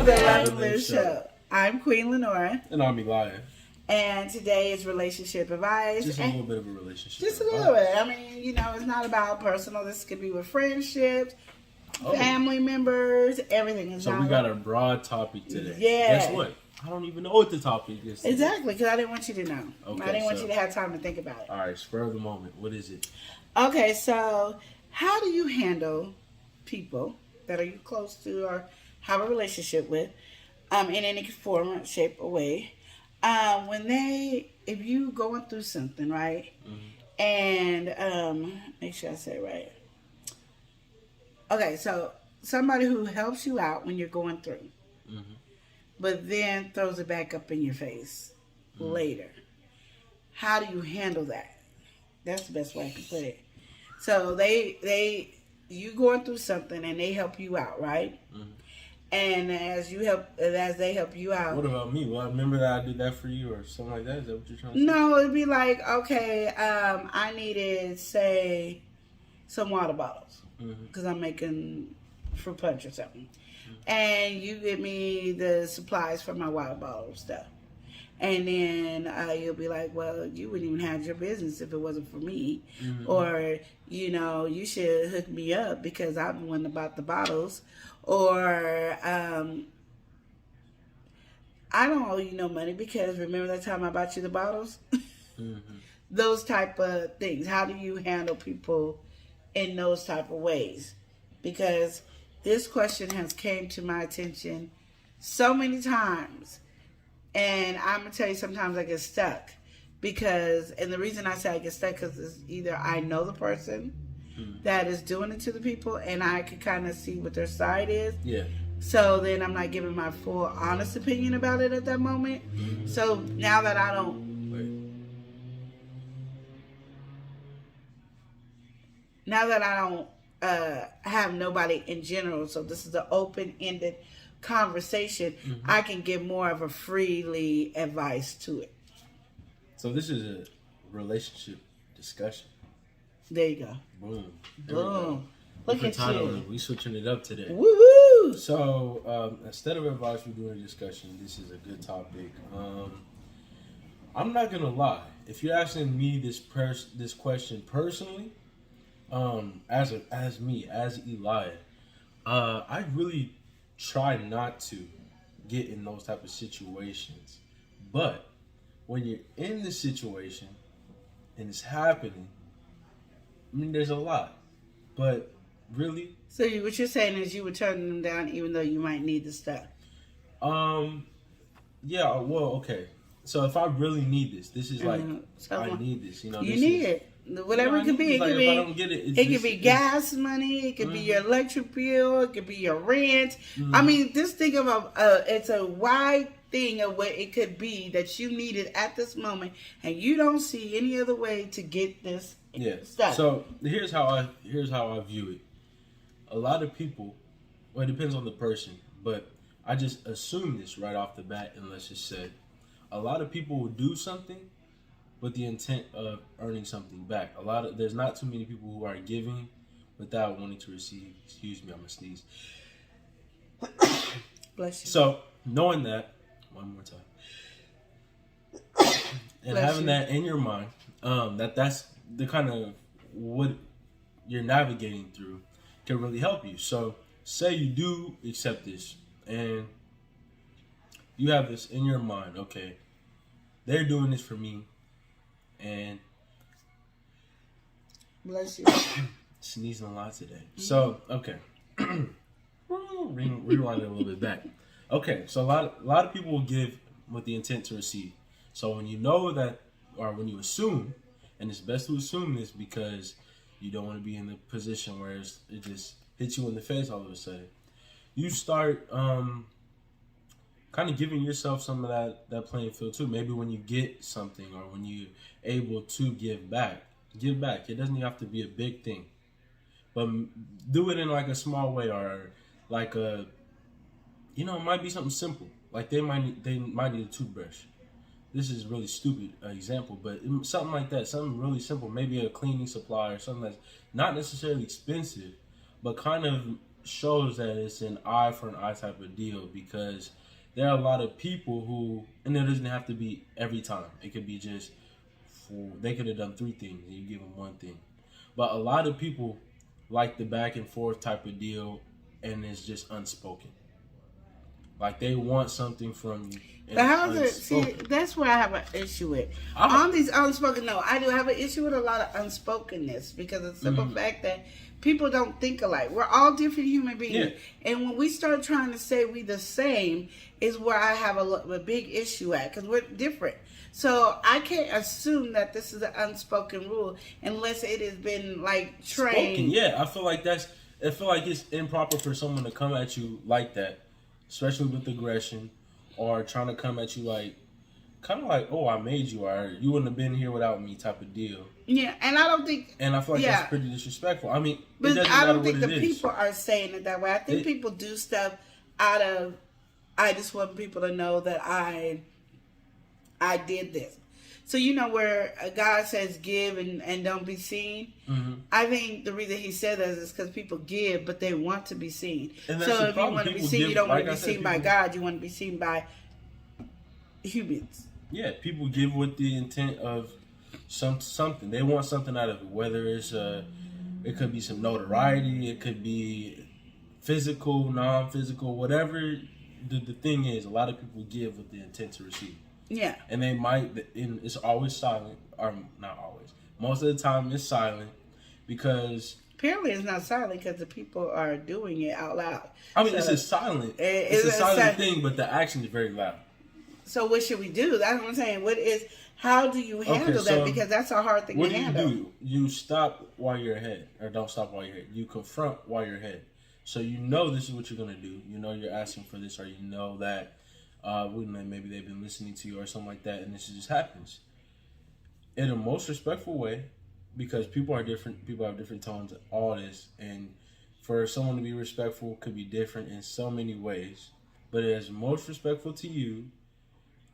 the Love and Live Show. I'm Queen Lenora. And I'm ྿ And today is relationship advice. Just a little bit of a relationship Just a little bit. I mean, you know, it's not about personal. This could be with friendships, family members, everything. So we got a broad topic today. Yeah. Guess what? I don't even know what the topic is today. Exactly, because I didn't want you to know. Okay, I didn't want you to have time to think about it. All right, spur of the moment. What is it? Okay, so how do you handle people that are you close to or have a relationship with in any form, shape, or way? If you going through something, right? Mm-hmm. And make sure I say it right. Okay, so somebody who helps you out when you're going through, mm-hmm. but then throws it back up in your face later. How do you handle that? That's the best way I can put it. So you going through something and they help you out, right? Mm-hmm. And as they help you out. What about me? Well, remember that I did that for you or something like that? Is that what you're trying to say? No, it'd be like, okay, I needed, say, some water bottles because I'm making fruit punch or something. Mm-hmm. And you give me the supplies for my water bottle stuff. And then you'll be like, well, you wouldn't even have your business if it wasn't for me. Mm-hmm. Or, you know, you should hook me up because I'm the one that bought the bottles. Or, I don't owe you no money because remember that time I bought you the bottles? Mm-hmm. Those type of things. How do you handle people in those type of ways? Because this question has came to my attention so many times. And I'm going to tell you, sometimes I get stuck. And the reason I say I get stuck because it's either I know the person that is doing it to the people and I can kind of see what their side is. Yeah. So then I'm not giving my full honest opinion about it at that moment. Mm-hmm. So now that I don't... Now that I don't have nobody in general, so this is an open-ended conversation, I can give more of a freely advice to it. So this is a relationship discussion. There you go. Boom. Boom. Look at you. We switching it up today. Woo-hoo! So instead of advice, we're doing a discussion. This is a good topic. I'm not gonna lie. If you're asking me this question personally, as ྿, I really try not to get in those type of situations. But when you're in the situation and it's happening, I mean, there's a lot. But really... So what you're saying is you would turn them down even though you might need the stuff? Yeah, well, okay. So if I really need this is like, I need this. You know, you need it. Whatever it could be. It could be gas money. It could be your electric bill. It could be your rent. I mean, just think of it's a wide thing of what it could be that you needed at this moment, and you don't see any other way to get this stuff. So here's how I view it. A lot of people, well, it depends on the person, but I just assume this right off the bat, and let's just say, a lot of people will do something with the intent of earning something back. There's not too many people who are giving without wanting to receive. Excuse me, I'm gonna sneeze. Bless you. So knowing that, one more time, and having that in your mind, that's the kind of what you're navigating through can really help you. So say you do accept this and you have this in your mind. Okay, they're doing this for me. And bless you. Sneezing a lot today. Mm-hmm. So okay, rewind it a little bit back. Okay, so a lot of people will give with the intent to receive. So when you know that, or when you assume, and it's best to assume this because you don't want to be in the position where it just hits you in the face all of a sudden. You start kind of giving yourself some of that playing field too. Maybe when you get something or when you're able to give back. It doesn't even have to be a big thing, but do it in like a small way, or like it might be something simple. Like they might need a toothbrush. This is really stupid example, but something like that, something really simple. Maybe a cleaning supply or something that's not necessarily expensive, but kind of shows that it's an eye for an eye type of deal, because there are a lot of people who, and it doesn't have to be every time. It could be just they could have done 3 things and you give them 1 thing. But a lot of people like the back and forth type of deal, and it's just unspoken. Like they want something from you. But how's it? See, that's where I have an issue with. On these unspoken, no, I do have an issue with a lot of unspokenness, because of the simple fact that people don't think alike. We're all different human beings. Yeah. And when we start trying to say we the same is where I have a big issue at, because we're different. So I can't assume that this is an unspoken rule unless it has been like trained. Spoken, yeah. I feel like it's improper for someone to come at you like that, especially with aggression, or trying to come at you like, kind of like, oh, I made you, or you wouldn't have been here without me type of deal. Yeah, and I don't think... And I feel like that's pretty disrespectful. I mean, but I don't think the people are saying it that way. I think people do stuff out of, I just want people to know that I did this. So, you know, where God says give and don't be seen. Mm-hmm. I think the reason he said that is because people give, but they want to be seen. And so if you want to be seen, you don't want to be seen by God. You want to be seen by humans. Yeah, people give with the intent of something. They want something out of it, whether it's it could be some notoriety, it could be physical, non-physical, whatever the thing is. A lot of people give with the intent to receive. Yeah. And they might, and it's always silent, or not always. Most of the time it's silent, because... Apparently it's not silent because the people are doing it out loud. I mean, it's a silent thing, but the action is very loud. So what should we do? That's what I'm saying. How do you handle that? Because that's a hard thing to handle. What do? You stop while you're ahead, or don't stop while you're ahead. You confront while you're ahead. So you know this is what you're going to do. You know you're asking for this, or you know that maybe they've been listening to you or something like that, and this just happens in the most respectful way, because people are different. People have different tones. All this, and for someone to be respectful could be different in so many ways. But as most respectful to you,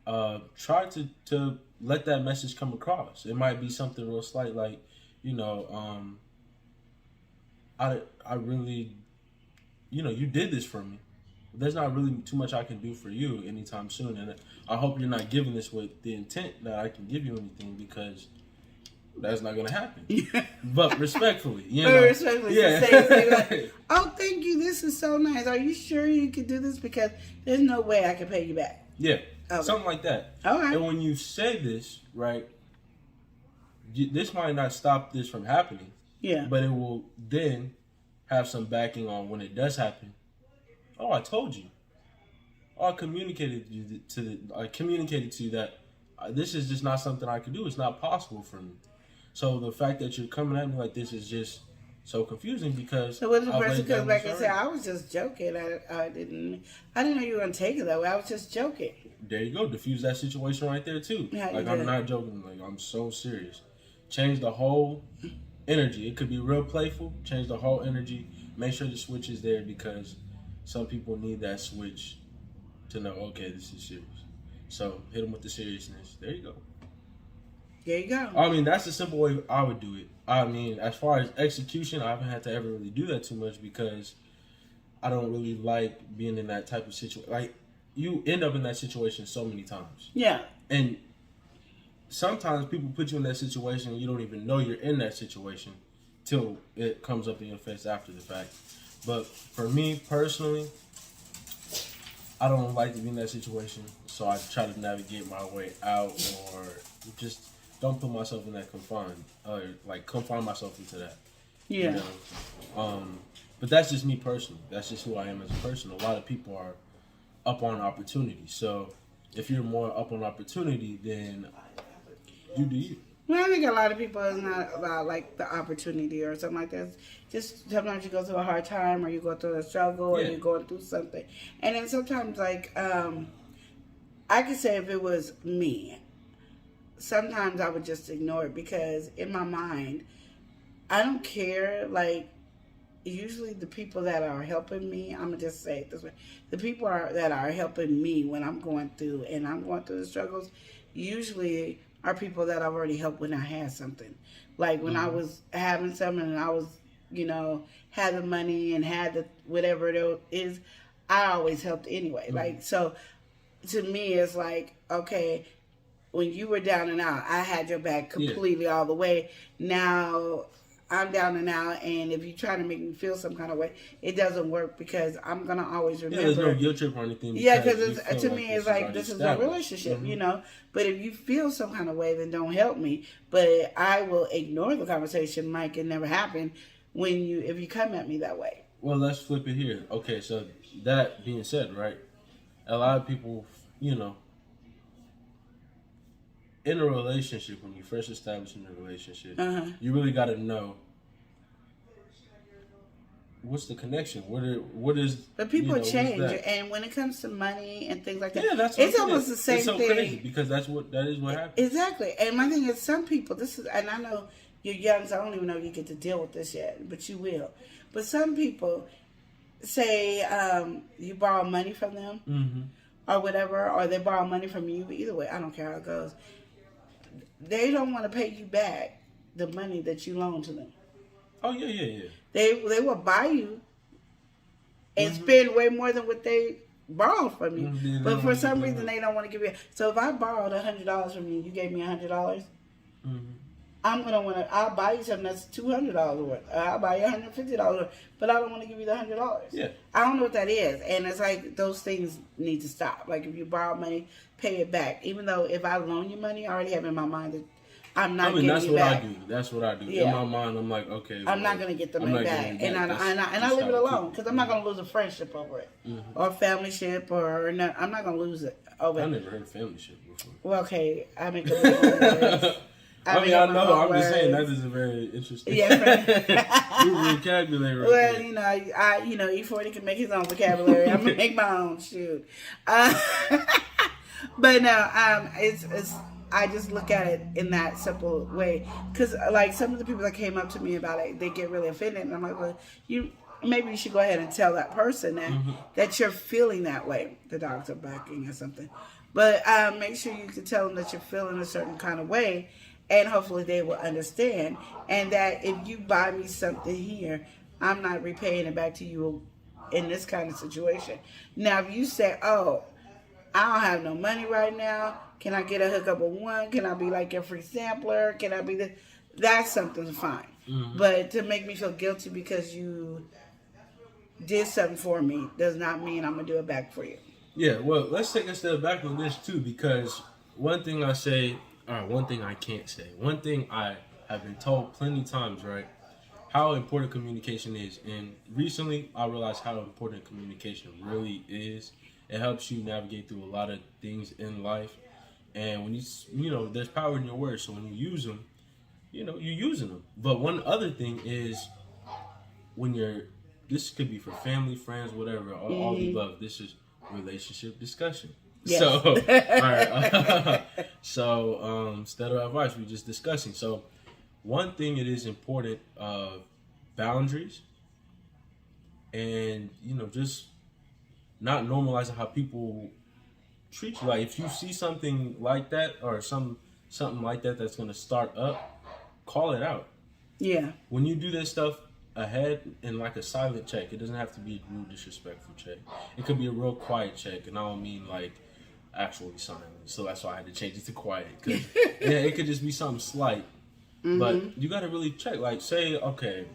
try to let that message come across. It might be something real slight, like, you know, I really, you know, you did this for me. There's not really too much I can do for you anytime soon, and I hope you're not giving this with the intent that I can give you anything, because that's not gonna happen. But respectfully, you know, say like, oh, thank you, this is so nice. Are you sure you can do this? Because there's no way I can pay you back. Yeah, something like that. All right. And when you say this, right, this might not stop this from happening. Yeah. But it will then have some backing on when it does happen. Oh, I told you. Oh, I communicated to you that this is just not something I can do. It's not possible for me. So the fact that you're coming at me like this is just so confusing, because... So when the person comes back and says, I was just joking. I didn't know you were going to take it that way. I was just joking. There you go. Diffuse that situation right there, too. Like, I'm not joking. Like, I'm so serious. Change the whole energy. It could be real playful. Change the whole energy. Make sure the switch is there, because some people need that switch to know, okay, this is serious. So hit them with the seriousness. There you go. There you go. I mean, that's the simple way I would do it. I mean, as far as execution, I haven't had to ever really do that too much, because I don't really like being in that type of situation. Like, you end up in that situation so many times. Yeah. And sometimes people put you in that situation and you don't even know you're in that situation till it comes up in your face after the fact. But for me personally, I don't like to be in that situation, so I try to navigate my way out, or just don't put myself in that confine myself into that. Yeah. You know? But that's just me personally. That's just who I am as a person. A lot of people are up on opportunity. So if you're more up on opportunity, then you do you. Well, I think a lot of people is not about like the opportunity or something like that. Just sometimes you go through a hard time, or you go through a struggle, or you're going through something. And then sometimes, like, I could say if it was me, sometimes I would just ignore it, because in my mind, I don't care. Like, usually the people that are helping me, I'm going to just say it this way. The people that are helping me when I'm going through the struggles, usually are people that I've already helped when I had something. Like when I was having something and I was had the money and had the whatever it is, I always helped anyway. Like, so to me, it's like, okay, when you were down and out, I had your back completely all the way. Now I'm down and out, and if you try to make me feel some kind of way, it doesn't work, because I'm gonna always remember. Yeah, there's no guilt trip or anything. Yeah, because to me, it's like, this is a relationship, Mm-hmm. But if you feel some kind of way, then don't help me. But I will ignore the conversation like it never happened if you come at me that way. Well, let's flip it here. Okay, so that being said, right, a lot of people, in a relationship, when you first establish in a relationship, you really got to know what's the connection. What is? But people change, and when it comes to money and things like that, that's it's almost the same thing. Crazy, because that is what happens. Exactly. And my thing is, some people, and I know you're young, so I don't even know if you get to deal with this yet, but you will. But some people say you borrow money from them, or whatever, or they borrow money from you. Either way, I don't care how it goes. They don't want to pay you back the money that you loan to them. Oh, yeah. They will buy you and spend way more than what they borrowed from you. But for some reason, they don't want to give you. So if I borrowed $100 from you, you gave me $100, I'm going to want to, I'll buy you something that's $200 worth. I'll buy you $150 worth, but I don't want to give you the $100. Yeah. I don't know what that is. And it's like, those things need to stop. Like, if you borrow money, pay it back. Even though if I loan you money, I already have in my mind that I'm not getting it back. That's what I do. Yeah. In my mind, I'm like, okay. I'm not going to get the money back. And I leave it alone, because I'm not going to lose a friendship over it. Or a family ship, or no, I'm not going to lose it over it. I never heard of family ship before. Well, okay, I make a big I know. I'm just saying that is a very interesting vocabulary. Well, ஶ₀ can make his own vocabulary. I'm gonna make my own. Shoot, but no, it's. I just look at it in that simple way, because like some of the people that came up to me about it, they get really offended, and I'm like, well, maybe you should go ahead and tell that person that you're feeling that way. The dogs are barking or something, but make sure you can tell them that you're feeling a certain kind of way. And hopefully they will understand. And that if you buy me something here, I'm not repaying it back to you in this kind of situation. Now, if you say, oh, I don't have no money right now, can I get a hookup of one? Can I be like your free sampler? Can I be this? That's something fine. But to make me feel guilty because you did something for me does not mean I'm going to do it back for you. Yeah, well, let's take a step back on this too, because one thing I can't say. One thing I have been told plenty of times, right? How important communication is. And recently, I realized how important communication really is. It helps you navigate through a lot of things in life. And when there's power in your words. So when you use them, you're using them. But one other thing is this could be for family, friends, whatever, all the above. This is relationship discussion. Yes. So, all right. So, instead of advice, we're just discussing. So, one thing it is important, boundaries, and just not normalizing how people treat you. Like, if you see something like that or something like that that's gonna start up, call it out. Yeah. When you do this stuff ahead in like a silent check, it doesn't have to be a rude, disrespectful check. It could be a real quiet check, and I don't mean like actually silent. So that's why I had to change it to quiet. Cause it could just be something slight, but you got to really check. Like, say, okay,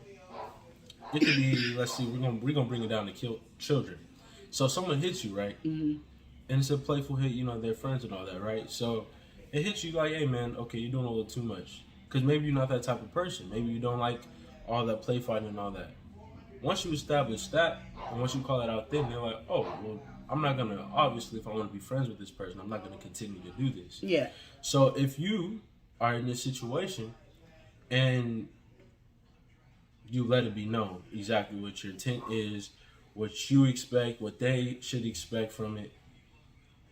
it could be. Let's see, we're gonna bring it down to children. So someone hits you, right? And it's a playful hit. They're friends and all that, right? So it hits you like, hey man, okay, you're doing a little too much. Because maybe you're not that type of person. Maybe you don't like all that play fighting and all that. Once you establish that, and once you call it out, then they're like, oh, well, I'm not going to, obviously, if I want to be friends with this person, I'm not going to continue to do this. Yeah. So if you are in this situation and you let it be known exactly what your intent is, what you expect, what they should expect from it,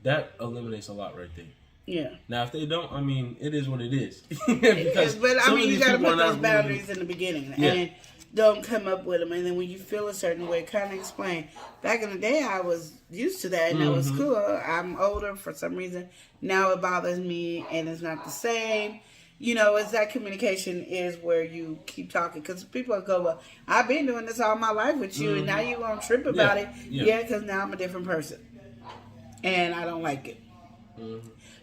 that eliminates a lot right there. Yeah. Now, if they don't, I mean, it is what it is. But I mean, you got to put those boundaries in the beginning, and don't come up with them. And then when you feel a certain way, kind of explain. Back in the day, I was used to that, and it was cool. I'm older for some reason. Now it bothers me, and it's not the same. You know, it's that communication is where you keep talking. Because people go, well, I've been doing this all my life with you, and now you're going to trip about it. Yeah, because now I'm a different person. And I don't like it.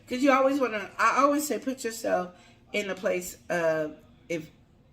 Because you always want to, I always say, put yourself in the place of, if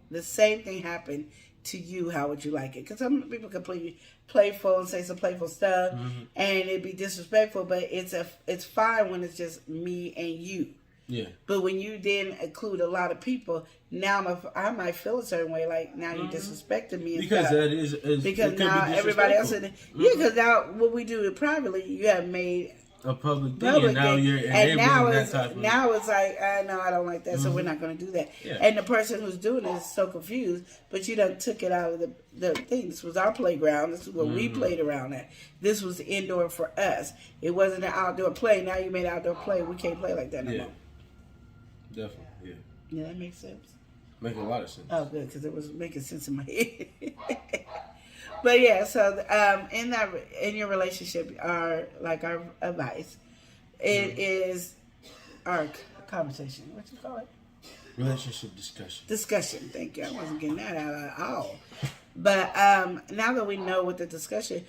the same thing happened to you, how would you like it? Because some people can play playful and say some playful stuff, and it'd be disrespectful, but it's fine when it's just me and you. Yeah. But when you then include a lot of people, now I might feel a certain way, like now you're disrespecting me. Because that is because now everybody else in because now what we do it privately, you have made a public thing, and now you're enabling that type of... Now it's like, no, I don't like that, so we're not going to do that. Yeah. And the person who's doing it is so confused, but you done took it out of the thing. This was our playground. This is what we played around at. This was indoor for us. It wasn't an outdoor play. Now you made outdoor play. We can't play like that no more. Definitely, yeah. Yeah, that makes sense. Making a lot of sense. Oh, good, because it was making sense in my head. But yeah, so in your relationship, our advice, it is our conversation. What you call it? Relationship discussion. Discussion. Thank you. I wasn't getting that out at all. But now that we know what the discussion,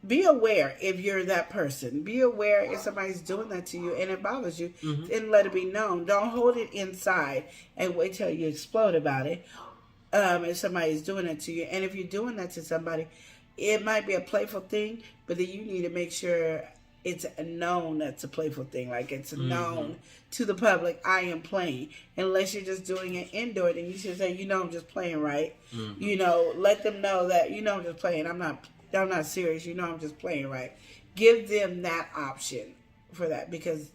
be aware if you're that person. Be aware if somebody's doing that to you and it bothers you, and let it be known. Don't hold it inside and wait till you explode about it. If somebody's doing that to you, and if you're doing that to somebody, it might be a playful thing, but then you need to make sure it's known that's a playful thing. Like it's known to the public, I am playing. Unless you're just doing it indoor, then you should say, I'm just playing, right? Let them know that I'm just playing. I'm not serious. I'm just playing, right? Give them that option for that, because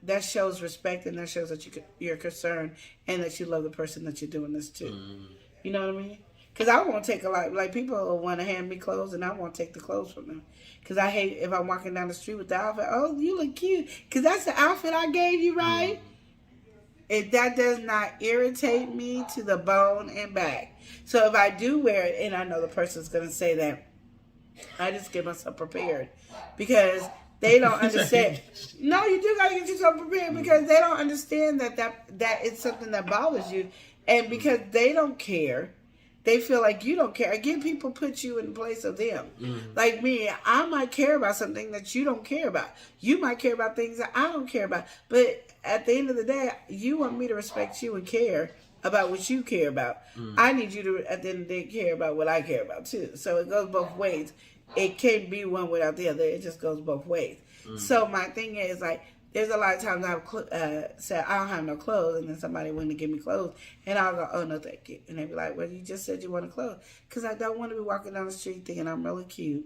that shows respect, and that shows that you're concerned and that you love the person that you're doing this to. You know what I mean? Because I won't take a lot. Like, people will want to hand me clothes, and I won't take the clothes from them. Because I hate if I'm walking down the street with the outfit. Oh, you look cute. Because that's the outfit I gave you, right? If that does not irritate me to the bone and back. So if I do wear it, and I know the person's going to say that, I just get myself prepared. Because they don't understand. No, you do got to get yourself prepared, because they don't understand that it's something that bothers you. And because they don't care, they feel like you don't care. Again, people put you in the place of them. Like me, I might care about something that you don't care about. You might care about things that I don't care about. But at the end of the day, you want me to respect you and care about what you care about. I need you to, at the end of the day, care about what I care about too. So it goes both ways. It can't be one without the other. It just goes both ways. So my thing is, like, there's a lot of times I've said, I don't have no clothes, and then somebody went to give me clothes, and I'll go, oh, no, thank you. And they be like, well, you just said you want clothes. Because I don't want to be walking down the street thinking I'm really cute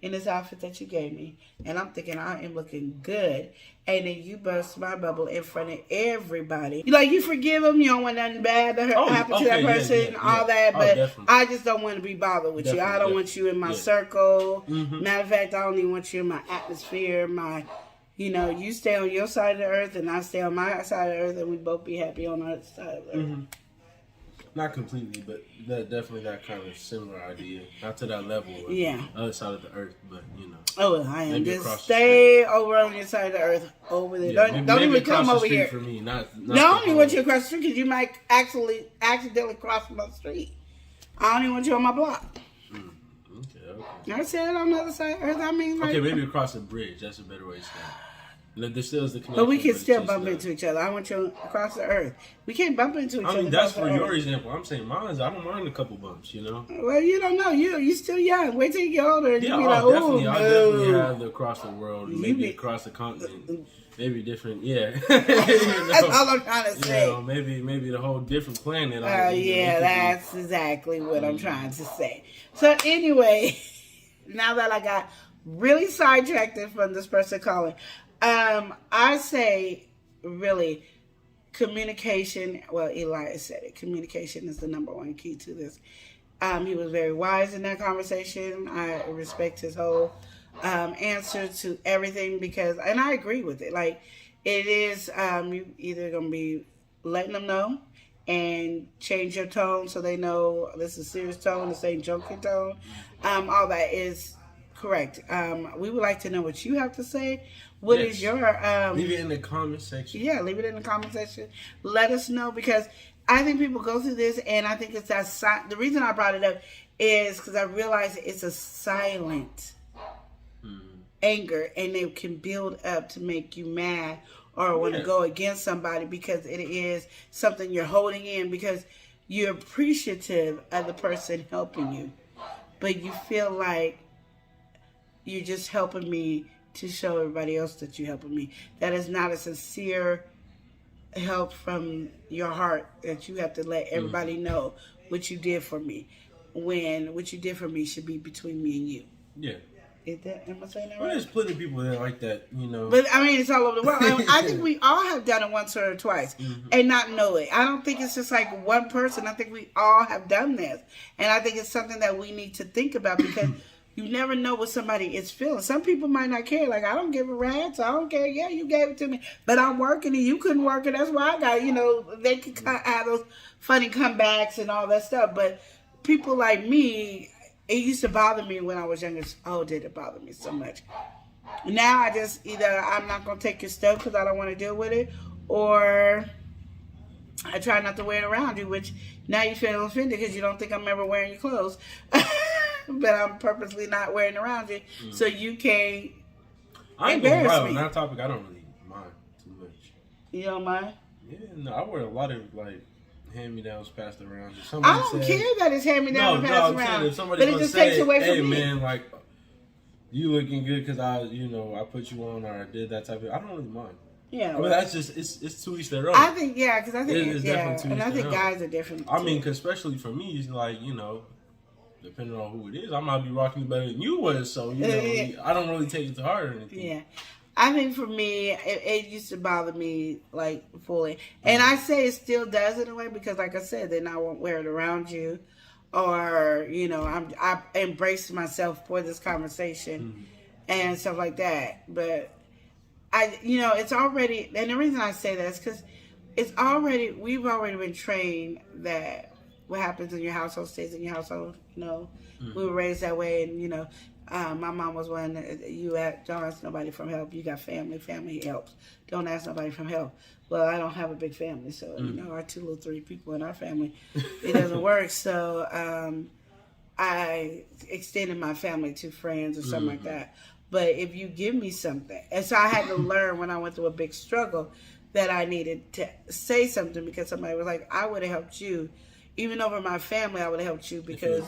in this outfit that you gave me, and I'm thinking I am looking good, and then you burst my bubble in front of everybody. You forgive them, you don't want nothing bad to happen to that person, all that, but I just don't want to be bothered with you. I don't want you in my circle. Matter of fact, I don't even want you in my atmosphere, you stay on your side of the earth, and I stay on my side of the earth, and we both be happy on our side of the earth. Not completely, but definitely that kind of similar idea. Not to that level, other side of the earth, but Oh, I am. Just stay over on your side of the earth, over there. Yeah, don't even come over here. For me, not don't even want you across the street, because you might accidentally cross my street. I don't even want you on my block. Okay. I said on the other side of the earth. I mean, okay, maybe across a bridge. That's a better way to say it. There still is the connection. But we can still bump into each other. I want you across the earth. We can't bump into each other. I mean, that's for your example. I'm saying mine. I don't mind a couple bumps, Well, you don't know. You're still young. Wait till you get older, and yeah, you be like, definitely. I definitely have the across the world, maybe across the continent, maybe different. Yeah, that's all I'm trying to say. Maybe the whole different planet. That's exactly what I'm trying to say. So anyway, now that I got really sidetracked from this person calling. I say, really, communication. Well, Eli said it. Communication is the number one key to this. He was very wise in that conversation. I respect his whole answer to everything, and I agree with it. Like, it is, you either going to be letting them know and change your tone so they know this is a serious tone, this ain't joking tone. All that is correct. We would like to know what you have to say. What is your leave it in the comment section. Yeah, leave it in the comment section. Let us know, because I think people go through this, and I think it's that the reason I brought it up is because I realize it's a silent anger, and it can build up to make you mad or want to go against somebody because it is something you're holding in, because you're appreciative of the person helping you, but you feel like you're just helping me to show everybody else that you're helping me. That is not a sincere help from your heart, that you have to let everybody know what you did for me, when what you did for me should be between me and you. Yeah. Am I saying that right? Well, there's plenty of people that like that, But I mean, it's all over the world. I think we all have done it once or twice and not know it. I don't think it's just like one person. I think we all have done this. And I think it's something that we need to think about, because you never know what somebody is feeling. Some people might not care. Like, I don't give a rat's. I don't care. Yeah, you gave it to me. But I'm working and you couldn't work it. That's why I got, they could have those funny comebacks and all that stuff. But people like me, it used to bother me when I was younger. Oh, did it bother me so much? Now I just either I'm not going to take your stuff because I don't want to deal with it, or I try not to wear it around you, which now you feel offended because you don't think I'm ever wearing your clothes. But I'm purposely not wearing it around you, so you can't embarrass me. On that topic, I don't really mind too much. You don't mind? Yeah, no, I wear a lot of, like, hand-me-downs passed around. I don't care that it's hand-me-down and passed around, but it just takes away from me. Hey, man, like, you looking good because I put you on, or I did that type of. I don't really mind. Yeah, I mean, that's just it's to each their own. I think because I think and I think guys are different. I mean, cause especially for me, it's like, depending on who it is, I might be rocking it better than you was. So I don't really take it to heart or anything. Yeah. I think for me, it used to bother me, like, fully. And I say it still does in a way, because, like I said, then I won't wear it around you. Or, I embraced myself for this conversation and stuff like that. But, it's already, and the reason I say that is because we've already been trained that what happens in your household stays in your household. We were raised that way, and, my mom was one, don't ask nobody for help. You got family helps. Don't ask nobody for help. Well, I don't have a big family, so, our 2 or 3 people in our family, it doesn't work. So, I extended my family to friends or something like that. But if you give me something, and so I had to learn when I went through a big struggle that I needed to say something, because somebody was like, I would have helped you. Even over my family, I would have helped you, because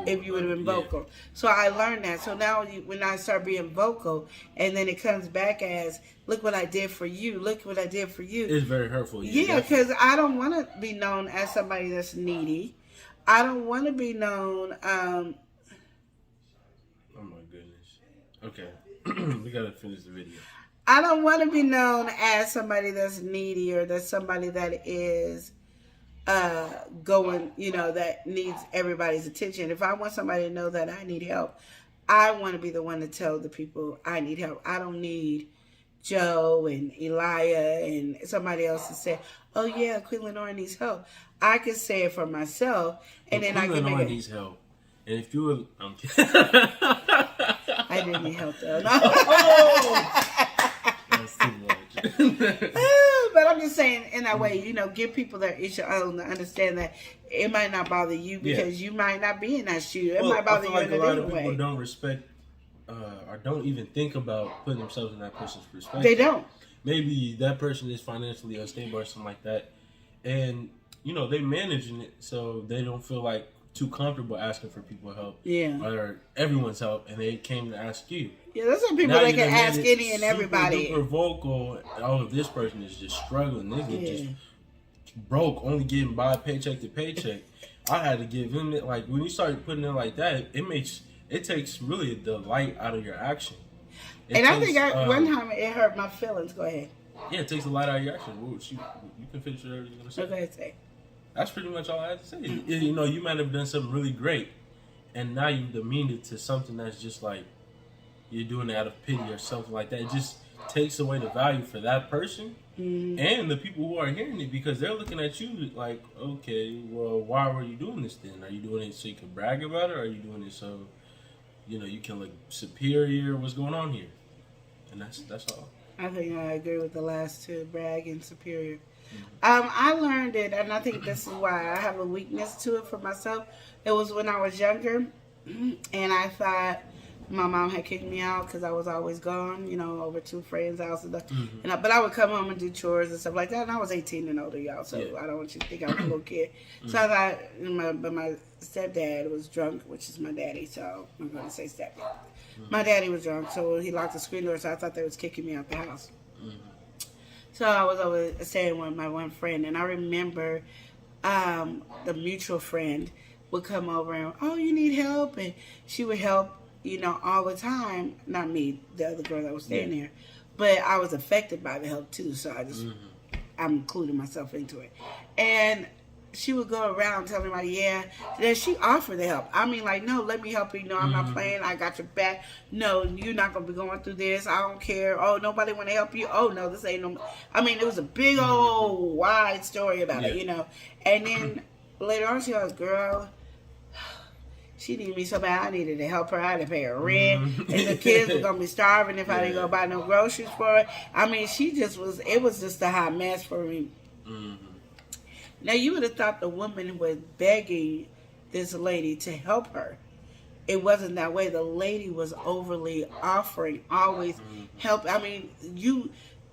if you would have been vocal. So I learned that. So now when I start being vocal, and then it comes back as, look what I did for you. Look what I did for you. It's very hurtful. Yeah, because I don't want to be known as somebody that's needy. I don't want to be known. Oh my goodness. Okay. We got to finish the video. I don't want to be known as somebody that's needy, or that's somebody that is that needs everybody's attention. If I want somebody to know that I need help, I want to be the one to tell the people I need help. I don't need Joe and Elijah and somebody else to say, oh yeah, Queen Lenore needs help. I can say it for myself, and then I can make it. needs help. And if you were, I'm kidding. I didn't need help though. No. That's too much. But I'm just saying, in that way, give people their issue to understand that it might not bother you, because you might not be in that shoe. It might bother you in a different way. I feel like a lot of people don't respect or don't even think about putting themselves in that person's perspective. They don't. Maybe that person is financially unstable or something like that, and they managing it so they don't feel like too comfortable asking for people's help, or everyone's help, and they came to ask you. Yeah, there's some people that can ask any and everybody. Super vocal. Oh, this person is just struggling. This is just broke, only getting by paycheck to paycheck. I had to give him it. Like, when you start putting it like that, it takes really the light out of your action. I think one time it hurt my feelings. Go ahead. Yeah, it takes a lot out of your action. You can finish whatever you're gonna say. Go ahead, say. That's pretty much all I have to say. You might have done something really great, and now you've demeaned it to something that's just like you're doing it out of pity or something like that. It just takes away the value for that person and the people who are hearing it, because they're looking at you like, okay, well, why were you doing this then? Are you doing it so you can brag about it, or are you doing it so you can look superior? What's going on here? And that's all. I think I agree with the last two, brag and superior. I learned it, and I think this is why I have a weakness to it for myself. It was when I was younger, and I thought my mom had kicked me out because I was always gone, over to friends' houses. But I would come home and do chores and stuff like that, and I was 18 and older, y'all, so I don't want you to think I was a little kid. So I thought, but my stepdad was drunk, which is my daddy, so I'm going to say stepdad. My daddy was drunk, so he locked the screen door, so I thought they was kicking me out the house. So I was over staying with my one friend, and I remember the mutual friend would come over and, oh, you need help? And she would help, all the time. Not me, the other girl that was staying there. But I was affected by the help, too, so I'm including myself into it. And she would go around telling everybody, then she offered the help. I mean, like, no, let me help you. No, I'm not playing. I got your back. No, you're not going to be going through this. I don't care. Oh, nobody want to help you. Oh, no, this ain't no... I mean, it was a big old wide story about it, And then later on, she was, girl, she needed me so bad. I needed to help her. I had to pay her rent. And the kids were going to be starving if I didn't go buy no groceries for her. I mean, it was just a hot mess for me. Now, you would have thought the woman was begging this lady to help her. It wasn't that way. The lady was overly offering, always help. I mean,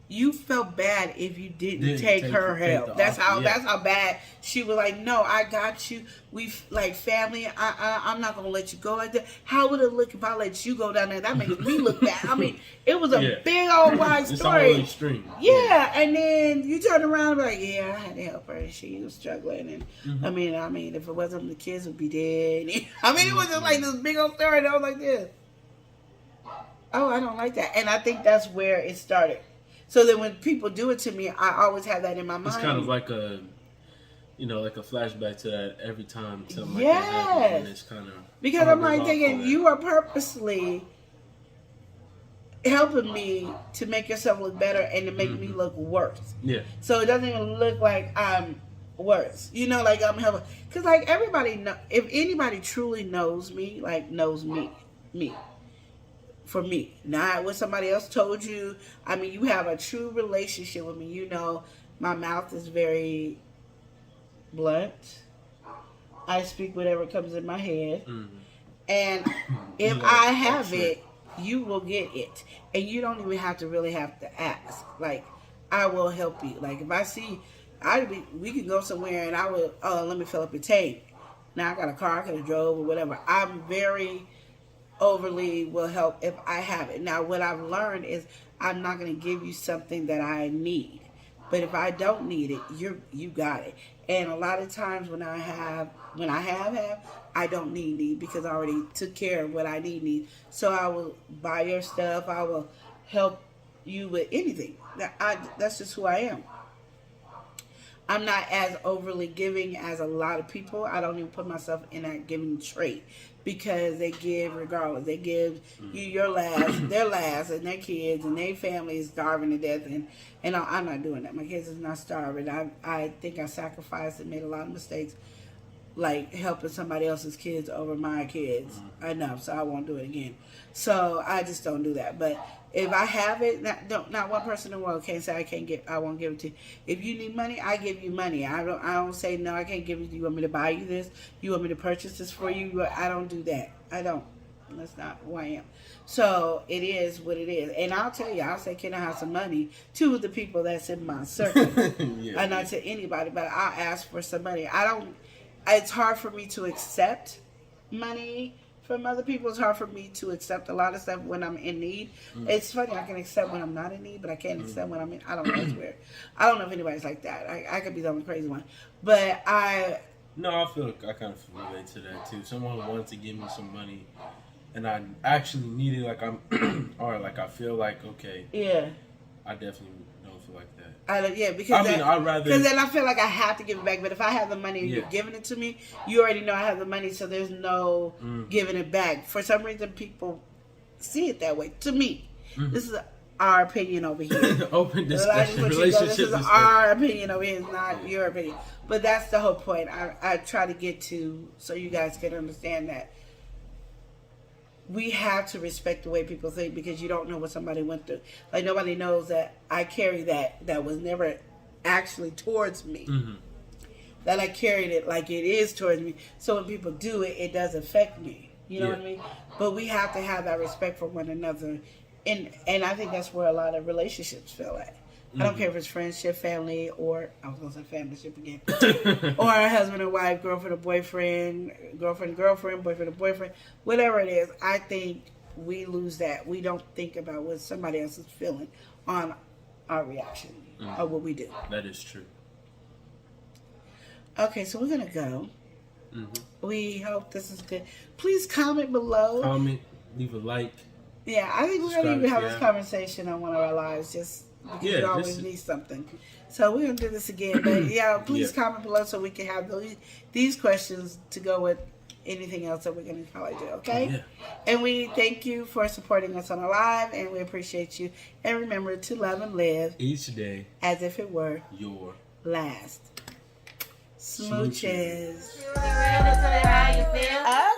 you felt bad if you didn't take her help. That's how bad she was. Like, no, I got you. We like family. I'm not gonna let you go like that. How would it look if I let you go down there? That makes me look bad. I mean, it was a big old wide story. It's all extreme. Yeah, and then you turn around and be like, I had to help her. And she was struggling, and I mean, if it wasn't, the kids would be dead. I mean, it was just like this big old story. And I was like this. Oh, I don't like that, and I think that's where it started. So that when people do it to me, I always have that in my mind. It's kind of like a flashback to that every time something like that happens. And it's kind of... Because I'm like thinking, you are purposely helping me to make yourself look better and to make me look worse. Yeah. So it doesn't even look like I'm worse. Like I'm helping. Because like everybody know, if anybody truly knows me, like knows me. For me, not what somebody else told you. I mean, you have a true relationship with me. My mouth is very blunt. I speak whatever comes in my head. And if I have it, you will get it. And you don't even have to ask. Like, I will help you. Like, if I see, we can go somewhere and I will, let me fill up your tank. Now I got a car, I could have drove or whatever. I'm very... overly will help if I have it. Now, what I've learned is I'm not going to give you something that I need. But if I don't need it, you got it. And a lot of times when I have, I don't need because I already took care of what I need. So I will buy your stuff. I will help you with anything. That's just who I am. I'm not as overly giving as a lot of people. I don't even put myself in that giving trait because they give regardless. They give you your last, their last, and their kids and their family is starving to death. And I'm not doing that. My kids is not starving. I think I sacrificed and made a lot of mistakes, like helping somebody else's kids over my kids enough, so I won't do it again. So I just don't do that. But if I have it, not one person in the world can say I won't give it to you. If you need money, I give you money. I don't say no, I can't give it to you. You want me to buy you this? You want me to purchase this for you? I don't do that. I don't. That's not who I am. So it is what it is. And I'll tell you, I'll say, can I have some money to the people that's in my circle? And not to anybody, but I'll ask for some money. It's hard for me to accept money from other people. It's hard for me to accept a lot of stuff when I'm in need. It's funny, I can accept when I'm not in need, but I can't accept when I'm in. I don't know, it's weird. I don't know if anybody's like that. I could be the only crazy one. But No, I feel like I kind of relate to that too. Someone who wanted to give me some money and I actually need it, like I'm, or like I feel like, okay. Yeah. I definitely don't feel like that. Because then I feel like I have to give it back. But if I have the money and you're giving it to me, you already know I have the money, so there's no giving it back. For some reason, people see it that way. To me, this is our opinion over here. Open discussion, relationship. This is our opinion over here. It's not your opinion. But that's the whole point. I try to get to so you guys can understand that we have to respect the way people think, because you don't know what somebody went through. Like, nobody knows that I carry that was never actually towards me. Mm-hmm. That I carried it like it is towards me. So when people do it, it does affect me. You know what I mean? But we have to have that respect for one another. And I think that's where a lot of relationships fail at. I don't care if it's friendship, family, or I was going to say familyship again, or a husband and wife, girlfriend or boyfriend, girlfriend, boyfriend or boyfriend, whatever it is. I think we lose that. We don't think about what somebody else is feeling on our reaction or what we do. That is true. Okay, so we're going to go. Mm-hmm. We hope this is good. Please comment below. Comment, leave a like. Yeah, I think we're going to even have this conversation on one of our lives, just because you always need something. So we're going to do this again. But please comment below so we can have these questions to go with anything else that we're going to probably do, okay? Yeah. And we thank you for supporting us on our live, and we appreciate you. And remember to love and live each day as if it were your last. Smooches. Smooches. Okay.